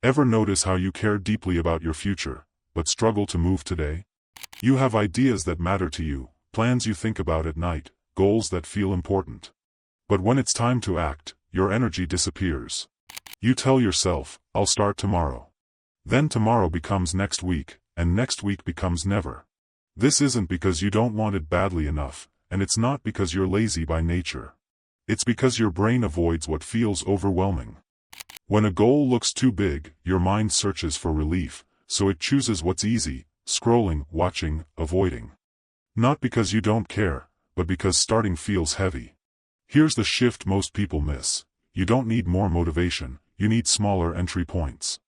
Ever notice how you care deeply about your future, but struggle to move today? You have ideas that matter to you, plans you think about at night, goals that feel important. But when it's time to act, your energy disappears. You tell yourself, I'll start tomorrow. Then tomorrow becomes next week, and next week becomes never. This isn't because you don't want it badly enough, and it's not because you're lazy by nature. It's because your brain avoids what feels overwhelming. When a goal looks too big, your mind searches for relief, so it chooses what's easy, scrolling, watching, avoiding. Not because you don't care, but because starting feels heavy. Here's the shift most people miss. You don't need more motivation, you need smaller entry points.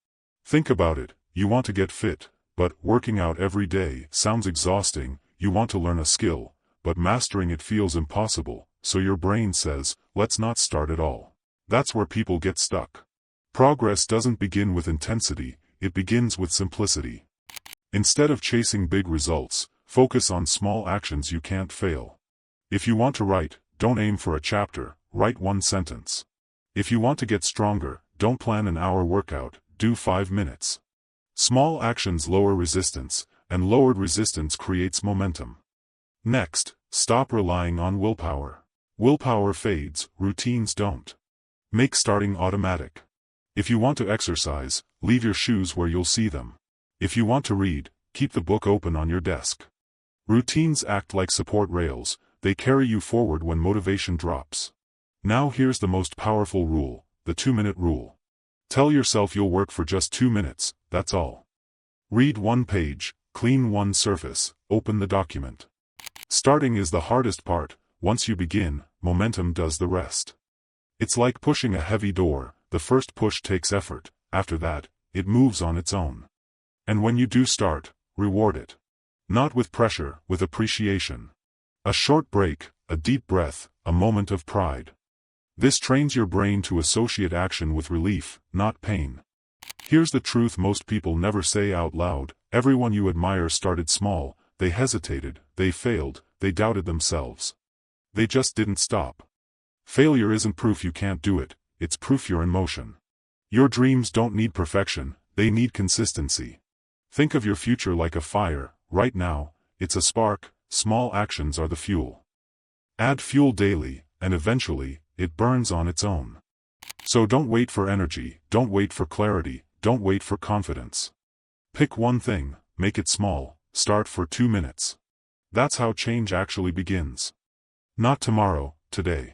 Think about it, you want to get fit, but working out every day sounds exhausting. You want to learn a skill, but mastering it feels impossible, so your brain says, let's not start at all. That's where people get stuck. Progress doesn't begin with intensity, it begins with simplicity. Instead of chasing big results, focus on small actions you can't fail. If you want to write, don't aim for a chapter, write one sentence. If you want to get stronger, don't plan an hour workout, do 5 minutes. Small actions lower resistance, and lowered resistance creates momentum. Next, stop relying on willpower. Willpower fades, routines don't. Make starting automatic. If you want to exercise, leave your shoes where you'll see them. If you want to read, keep the book open on your desk. Routines act like support rails, they carry you forward when motivation drops. Now here's the most powerful rule, the 2-minute rule. Tell yourself you'll work for just 2 minutes, that's all. Read one page, clean one surface, open the document. Starting is the hardest part. Once you begin, momentum does the rest. It's like pushing a heavy door, the first push takes effort, after that, it moves on its own. And when you do start, reward it. Not with pressure, with appreciation. A short break, a deep breath, a moment of pride. This trains your brain to associate action with relief, not pain. Here's the truth most people never say out loud. Everyone you admire started small, they hesitated, they failed, they doubted themselves. They just didn't stop. Failure isn't proof you can't do it, it's proof you're in motion. Your dreams don't need perfection, they need consistency. Think of your future like a fire. Right now, it's a spark, small actions are the fuel. Add fuel daily, and eventually, it burns on its own. So don't wait for energy, don't wait for clarity, don't wait for confidence. Pick one thing, make it small, start for 2 minutes. That's how change actually begins. Not tomorrow, today.